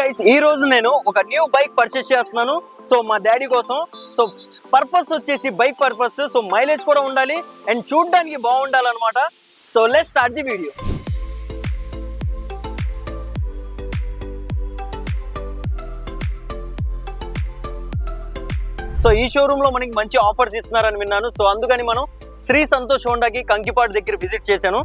Guys ఈ రోజు నేను ఒక న్యూ బైక్ పర్చేస్ చేస్తున్నాను. సో మా డాడీ కోసం. సో పర్పస్ వచ్చేసి బైక్ పర్పస్. సో మైలేజ్ కూడా ఉండాలి అండ్ చూడడానికి బాగుండాలన్నమాట. So let's start the video. So ఈ షోరూమ్ లో మనకి మంచి ఆఫర్స్ ఇస్తున్నారని విన్నాను. సో అందుకని మనం శ్రీ సంతోష్ హోండాకి కంకిపాడు దగ్గర విజిట్ చేశాను.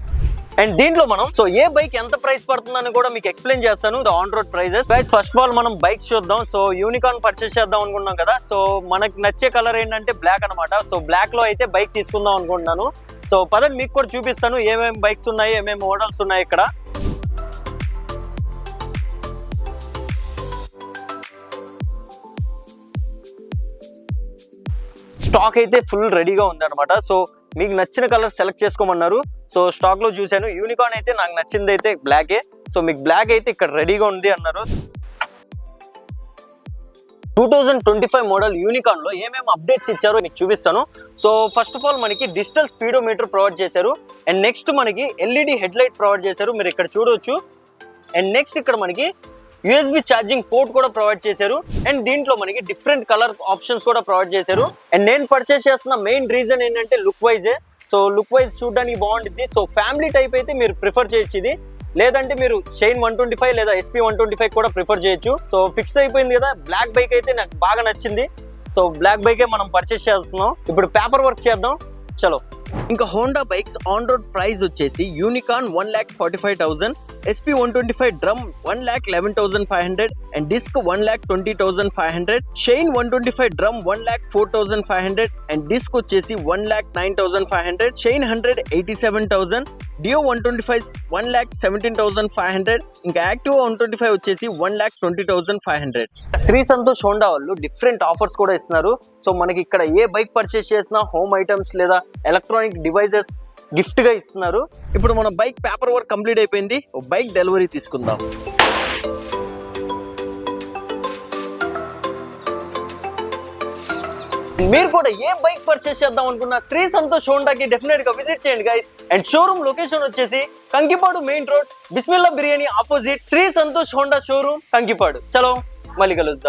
అండ్ దీంట్లో మనం సో ఏ బైక్ ఎంత ప్రైస్ పడుతుందని కూడా మీకు ఎక్స్ప్లెయిన్ చేస్తాను. The on road prices. Guys first of all మనం బైక్స్ చూద్దాం. సో యూనికార్న్ పర్చేస్ చేద్దాం అనుకున్నాం కదా. సో మనకి నచ్చే కలర్ ఏంటంటే బ్లాక్ అనమాట. సో బ్లాక్ లో అయితే బైక్ తీసుకుందాం అనుకుంటున్నాను. సో పదండి మీకు కూడా చూపిస్తాను ఏమేమి బైక్స్ ఉన్నాయి, ఏమేమి మోడల్స్ ఉన్నాయి ఇక్కడ. స్టాక్ అయితే ఫుల్ రెడీగా ఉంది అనమాట. సో మీకు నచ్చిన కలర్ సెలెక్ట్ చేసుకోమన్నారు. సో స్టాక్ లో చూశాను. యూనికార్న్ అయితే నాకు నచ్చింది అయితే బ్లాకే. సో మీకు బ్లాక్ అయితే ఇక్కడ రెడీగా ఉంది అన్నారు. 2025 మోడల్ యూనికార్న్ లో ఏమేమి అప్డేట్స్ ఇచ్చారో మీకు చూపిస్తాను. సో ఫస్ట్ ఆఫ్ ఆల్ మనకి డిజిటల్ స్పీడోమీటర్ ప్రొవైడ్ చేశారు. అండ్ నెక్స్ట్ మనకి ఎల్ఈడి హెడ్ లైట్ ప్రొవైడ్ చేశారు, మీరు ఇక్కడ చూడవచ్చు. అండ్ నెక్స్ట్ ఇక్కడ మనకి యూఎస్బి ఛార్జింగ్ పోర్ట్ కూడా ప్రొవైడ్ చేశారు. అండ్ దీంట్లో మనకి డిఫరెంట్ కలర్ ఆప్షన్స్ కూడా ప్రొవైడ్ చేశారు. అండ్ నేను పర్చేస్ చేస్తున్న మెయిన్ రీజన్ ఏంటంటే look yj. So look wise చూడడానికి బాగుంటుంది. సో ఫ్యామిలీ టైప్ అయితే మీరు ప్రిఫర్ చేయొచ్చు ఇది. లేదంటే మీరు షైన్ 125 లేదా SP 125 కూడా ప్రిఫర్ చేయొచ్చు. సో ఫిక్స్ అయిపోయింది కదా. బ్లాక్ బైక్ అయితే నాకు బాగా నచ్చింది. సో బ్లాక్ బైకే మనం పర్చేస్ చేస్తున్నాం. ఇప్పుడు పేపర్ వర్క్ చేద్దాం చలో. ఇంకా Honda bikes on road price వచ్చేసి Unicorn 1,45,000, SP 125 drum 1,11,500 and disc 1,20,500, Shine 125 drum 1,04,500 and disc వచ్చేసి 1,09,500, షైన్ 187,000, డియో 125 1,17,500, ఇంకా యాక్టివ్ 125 వచ్చేసి 1,20,500. శ్రీ సంతోష్ హోండా వాళ్ళు డిఫరెంట్ ఆఫర్స్ కూడా ఇస్తున్నారు. సో మనకి ఇక్కడ ఏ బైక్ పర్చేస్ చేసినా హోమ్ ఐటమ్స్ లేదా ఎలక్ట్రానిక్ డివైజెస్ గిఫ్ట్ గా ఇస్తున్నారు. ఇప్పుడు మన బైక్ పేపర్ వర్క్ కంప్లీట్ అయిపోయింది. బైక్ డెలివరీ తీసుకుందాం. మీరు కూడా ఏ బైక్ పర్చేస్ చేద్దాం అనుకున్నా శ్రీ సంతోష్ హోండాకి డెఫినెట్ గా విజిట్ చేయండి గైస్. అండ్ షోరూమ్ లొకేషన్ వచ్చేసి Kankipadu main road, Bismillah biryani opposite, Shri Santosh Honda showroom Kankipadu. చలో మళ్ళీ కలుద్దాం.